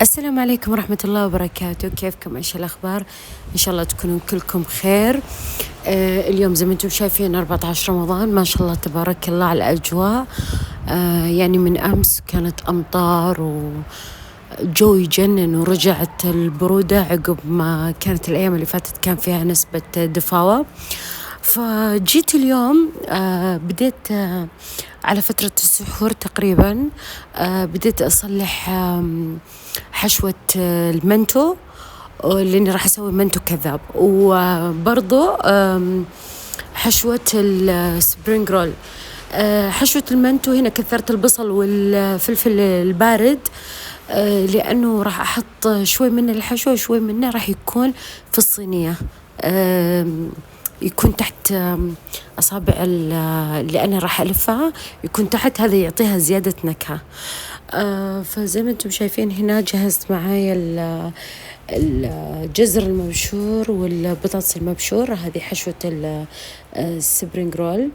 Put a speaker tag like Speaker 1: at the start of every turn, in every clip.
Speaker 1: السلام عليكم ورحمة الله وبركاته. كيفكم؟ إيش الأخبار؟ إن شاء الله تكونوا كلكم خير. اليوم زي ما انتم شايفين 14 رمضان، ما شاء الله تبارك الله على الأجواء. يعني من أمس كانت أمطار وجو يجنن، ورجعت البرودة عقب ما كانت الأيام اللي فاتت كان فيها نسبة دفاوة. فجيت اليوم بديت على فترة السحور تقريبا. بديت أصلح حشوة المنتو، لأني راح أسوي منتو كذاب، وبرضو حشوة السبرينج رول. حشوة المنتو هنا كثرت البصل والفلفل البارد، لأنه راح أحط شوي من الحشوة وشوي منه راح يكون في الصينية، يكون تحت أصابع اللي أنا راح ألفها، يكون تحت، هذا يعطيها زيادة نكهة. فزي ما انتم شايفين هنا جهزت معايا الجزر المبشور والبطاطس المبشور، هذه حشوة السبرينج رول.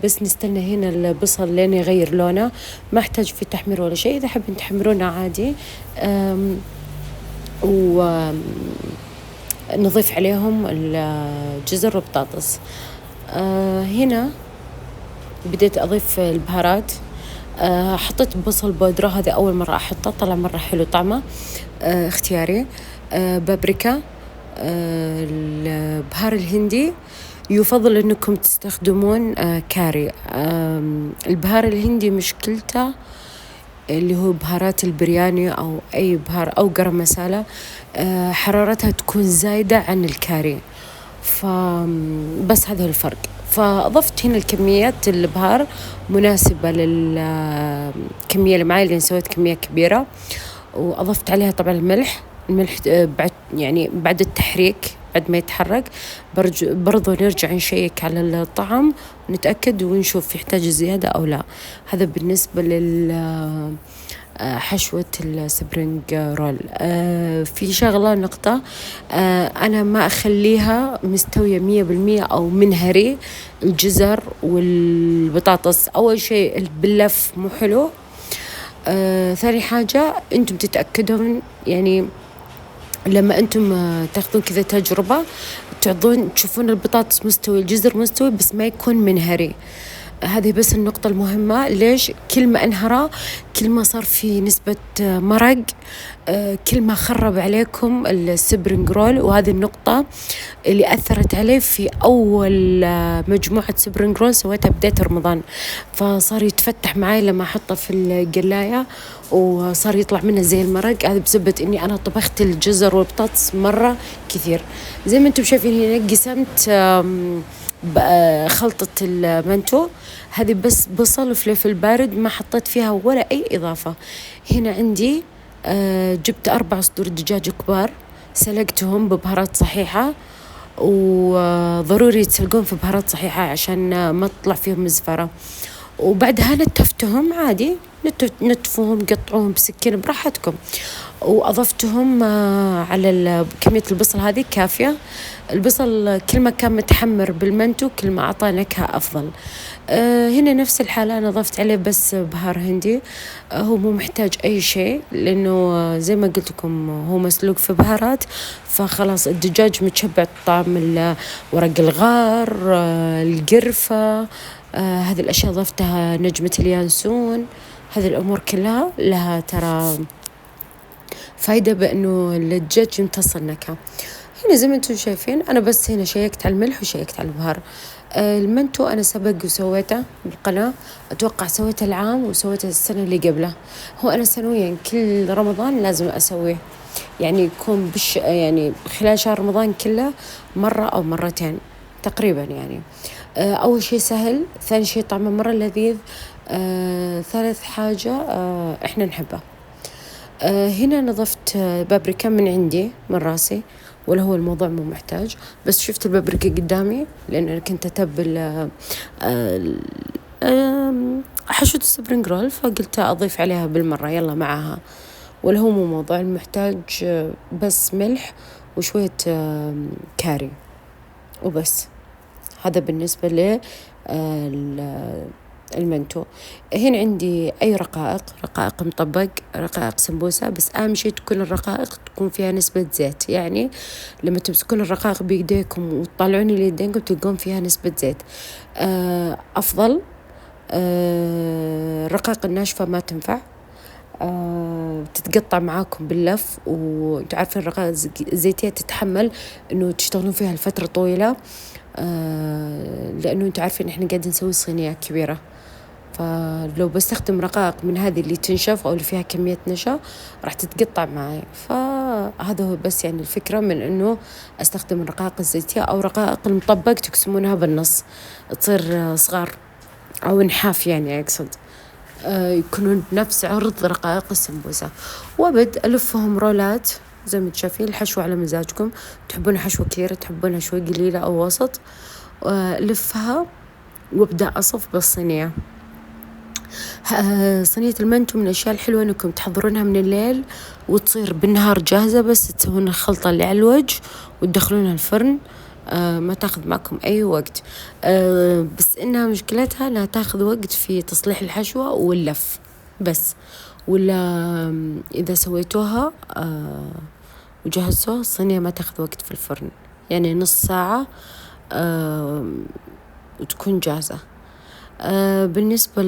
Speaker 1: بس نستنى هنا البصل لين يغير لونه، ما احتاج فيه تحمير ولا شيء، إذا حابين تحمرونه عادي. ونضيف عليهم الجزر والبطاطس. هنا بديت أضيف البهارات. حطيت بصل بودرة، هذا أول مرة أحطه، طلع مرة حلو طعمه، اختياري. بابريكا. البهار الهندي يفضل أنكم تستخدمون كاري. البهار الهندي مشكلته اللي هو بهارات البرياني أو أي بهار أو قرم مسالة، حرارتها تكون زايدة عن الكاري، فبس هذا هو الفرق. فأضفت هنا الكميات البهار مناسبة للكمية اللي معي، لأن سويت كمية كبيرة. وأضفت عليها طبعا الملح بعد، يعني بعد التحريك، بعد ما يتحرك برضو نرجع نشيك على الطعم ونتأكد ونشوف يحتاج زيادة أو لا. هذا بالنسبة حشوة السبرينج رول. في شغلة نقطة، أنا ما أخليها مستوية 100% أو منهري. الجزر والبطاطس أول شيء باللف مو حلو. ثاني حاجة أنتم تتأكدون، يعني لما أنتم تاخذون كذا تجربة تشوفون البطاطس مستوي، الجزر مستوي، بس ما يكون منهري. هذه بس النقطة المهمة. ليش؟ كل ما انهرى، كل ما صار في نسبة مرق، كل ما خرب عليكم السبرينج رول. وهذه النقطة اللي أثرت عليه في أول مجموعة سبرينج رول سويتها بداية رمضان، فصار يتفتح معي لما أحطه في القلاية، وصار يطلع منه زي المرق. هذا بسبب إني أنا طبخت الجزر والبطاطس مرة كثير. زي ما أنتم شايفين هنا قسمت خلطة المنتو، هذه بس بصل وفلفل بارد، ما حطيت فيها ولا أي إضافة. هنا عندي جبت 4 صدور دجاج كبار، سلقتهم ببهارات صحيحة، وضروري يتسلقون في بهارات صحيحة عشان ما تطلع فيهم زفرة. وبعدها نتفتهم عادي، نتفوهم، قطعوهم بسكين براحتكم. وأضفتهم على كمية البصل هذه كافية. البصل كل ما كان متحمر بالمنتو كل ما أعطى نكهة أفضل. هنا نفس الحالة، أنا ضفت عليه بس بهار هندي. هو مو محتاج أي شيء، لأنه زي ما قلت لكم هو مسلوق في بهارات، فخلاص الدجاج متشبع طعم ورق الغار، القرفة، هذه الأشياء ضفتها، نجمة اليانسون. هذه الأمور كلها لها ترى فايدة، بأنه الدجاج يمتص النكهة. هنا زي ما انتم شايفين أنا بس هنا شيكت على الملح وشيكت على البهار. المنتو أنا سبق وسويته بالقناة، أتوقع سويته العام وسويته السنة اللي قبله. هو أنا سنويا كل رمضان لازم أسويه، يعني يكون يعني خلال شهر رمضان كله مرة أو مرتين تقريبا. يعني أول شيء سهل، ثاني شيء طعمه مرة لذيذ، ثالث حاجة إحنا نحبه. هنا نضفت بابريكا من عندي من راسي، ولا هو الموضوع مو محتاج، بس شفت البابريكا قدامي لأن أنا كنت أتبل حشوة السبرينج رول، فقلت أضيف عليها بالمرة يلا معها، ولا هو مو موضوع المحتاج، بس ملح وشوية كاري وبس. هذا بالنسبة ل المنتو. هنا عندي أي رقائق مطبق، رقائق سمبوسة، بس أهم شيء تكون الرقائق تكون فيها نسبة زيت. يعني لما تمسكون الرقائق بيديكم وتطلعون اليدينكم تلقون فيها نسبة زيت. أفضل. الرقائق الناشفة ما تنفع، تتقطع معاكم باللف، وانتوا عارفين الرقائق الزيتية تتحمل انه تشتغلون فيها لفترة طويلة، لانه انتوا عارفين احنا قاعدين نسوي صينية كبيرة، فلو بستخدم رقائق من هذه اللي تنشف او اللي فيها كمية نشا راح تتقطع معي. فهذا هو بس يعني الفكرة من انه استخدم الرقائق الزيتية او رقائق المطبق تقسمونها بالنص تصير صغار او نحاف، يعني اقصد يكونون بنفس عرض رقائق السمبوسة. وابد ألفهم رولات زي ما تشوفين، الحشو على مزاجكم، تحبون حشوة كثيرة تحبونها شوي قليلة أو وسط، ألفها وابدأ أصف بالصينية. صينية المنتو من الأشياء الحلوة أنكم تحضرونها من الليل وتصير بالنهار جاهزة، بس تسوون الخلطة اللي على الوجه وتدخلونها الفرن. ما تاخذ معكم أي وقت، بس إنها مشكلتها أنها تاخذ وقت في تصليح الحشوة واللف بس. ولا إذا سويتوها وجهزتوها الصينية ما تاخذ وقت في الفرن، يعني نص ساعة وتكون جاهزة. بالنسبة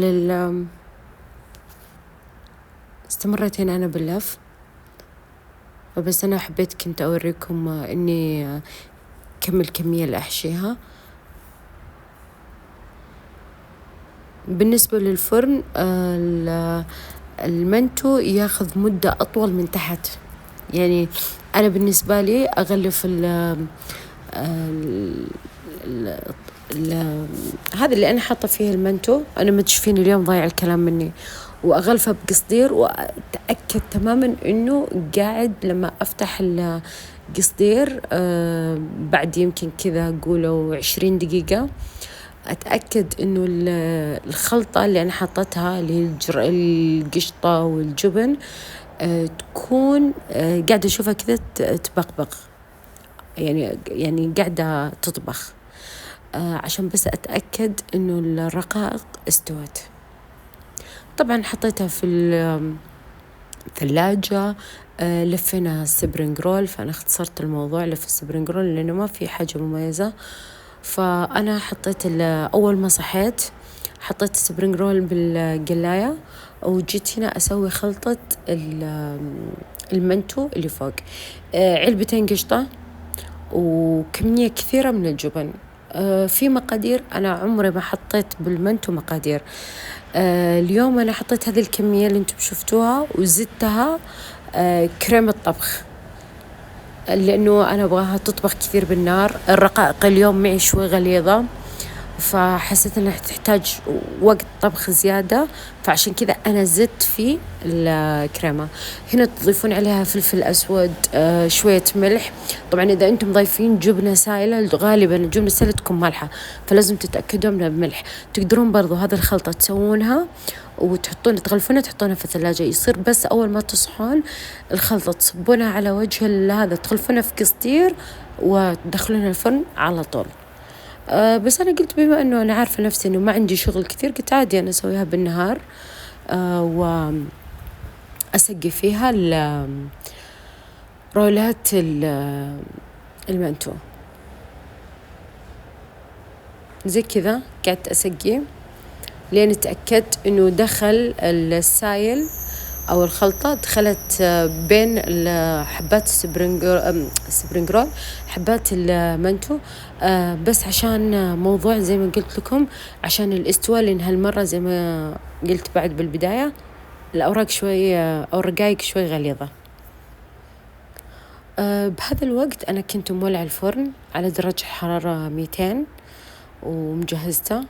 Speaker 1: استمرت هنا أنا باللف، بس أنا حبيت كنت أوريكم إني كم الكمية اللي أحشيها. بالنسبة للفرن المنتو ياخذ مدة أطول من تحت، يعني أنا بالنسبة لي أغلف هذا اللي أنا حاطة فيه المنتو، أنا ما تشوفين اليوم ضايع الكلام مني، وأغلفه بقصدير وأتأكد تماما إنه قاعد لما أفتح القصدير بعد يمكن كذا قولوا 20 دقيقة أتأكد إنه الخلطة اللي أنا حطتها اللي هي القشطة والجبن تكون قاعدة أشوفها كذا تبقبق، يعني قاعدة تطبخ، عشان بس أتأكد إنه الرقائق استوت. طبعا حطيتها في الثلاجة. لفينا السبرينج رول، فأنا اختصرت الموضوع لف السبرينج رول لأنه ما في حاجة مميزة. فأنا حطيت أول ما صحيت حطيت السبرينج رول بالقلاية، وجيت هنا أسوي خلطة المنتو اللي فوق، علبتين قشطة وكمية كثيرة من الجبن. في مقادير أنا عمري ما حطيت بالمنتو مقادير. اليوم أنا حطيت هذه الكمية اللي انتم شفتوها وزدتها كريمة طبخ، لأنه أنا أبغاها تطبخ كثير بالنار. الرقائق اليوم معي شوي غليظة، فحسيت أنها تحتاج وقت طبخ زيادة، فعشان كذا أنا زدت في الكريمة. هنا تضيفون عليها فلفل أسود، شوية ملح. طبعا إذا أنتم ضايفين جبنة سائلة غالبا الجبنة السائلة تكون مالحة، فلازم تتأكدوا من الملح. تقدرون برضو هذه الخلطة تسوونها تغلفونها تحطونها في الثلاجة، يصير بس أول ما تصحون الخلطة تصبونها على وجه هذا، تغلفونها في قصدير وتدخلونها الفرن على طول. بس أنا قلت بما أنه أنا عارفة نفسي أنه ما عندي شغل كثير، قلت عادي أنا أسويها بالنهار وأسقي فيها رولات المنتو زي كذا. قعدت أسقي لين تأكدت أنه دخل السايل أو الخلطة دخلت بين حبات السبرينج رول حبات المنتو، بس عشان موضوع زي ما قلت لكم عشان الاستواء، لأن هالمرة زي ما قلت بعد بالبداية الأوراق شوي أو الرقايق شوي غليظة. بهذا الوقت أنا كنت مولع الفرن على درجة حرارة 200 ومجهزته،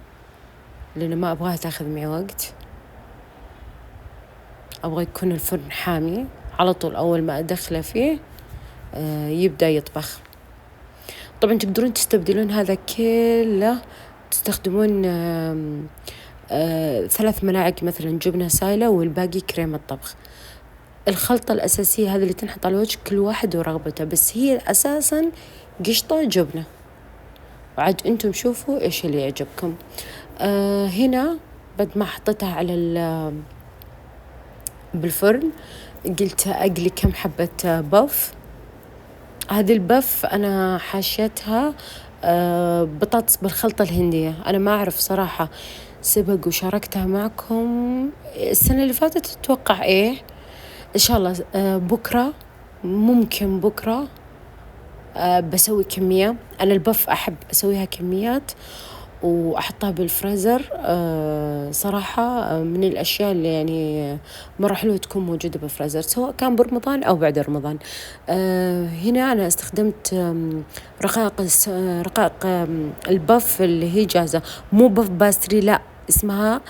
Speaker 1: لأنه ما أبغاها تاخذ معي وقت، أبغى يكون الفرن حامي على طول. أول ما أدخله فيه يبدأ يطبخ. طبعا تقدرون تستبدلون هذا كله، تستخدمون 3 ملاعق مثلا جبنة سايلة والباقي كريمة طبخ. الخلطة الأساسية هذه اللي تنحط على الوجه كل واحد ورغبته، بس هي أساسا قشطة جبنة، وعاد أنتم شوفوا إيش اللي يعجبكم. هنا بعد ما حطيتها على بالفرن، قلت أقلي كم حبة بف. هذه البف أنا حاشيتها بطاطس بالخلطة الهندية. أنا ما أعرف صراحة، سبق وشاركتها معكم السنة اللي فاتت أتوقع. إن شاء الله بكرة، ممكن بكرة بسوي كمية. أنا البف أحب أسويها كميات وأحطها بالفريزر. صراحة من الأشياء اللي يعني مرة حلوة تكون موجودة بالفريزر، سواء كان برمضان أو بعد رمضان. هنا أنا استخدمت رقائق البف اللي هي جاهزة، مو بف باستري، لا، اسمها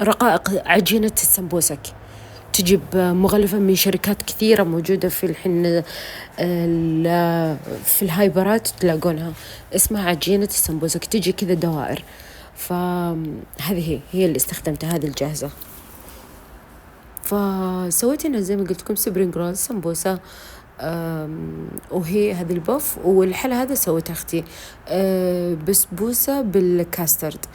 Speaker 1: رقائق عجينة السمبوسك. تجيب مغلفة من شركات كثيرة موجودة في الحين في الهايبرات تلاقونها، اسمها عجينة السمبوسك، تجي كذا دوائر. فهذه هي اللي استخدمتها، هذه الجاهزة. فسويت أنا زي ما قلت لكم سبرينج رول سمبوسة، وهي هذه البف. والحلا هذا سويت أختي بسبوسة بالكاسترد،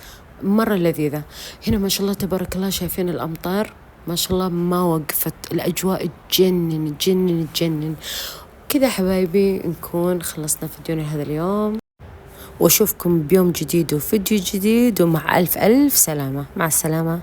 Speaker 1: مرة لذيذة. هنا ما شاء الله تبارك الله شايفين الأمطار ما شاء الله ما وقفت، الأجواء تجنن تجنن تجنن كذا. حبايبي نكون خلصنا فيديونا هذا اليوم، وأشوفكم بيوم جديد وفيديو جديد، ومع ألف ألف سلامة. مع السلامة.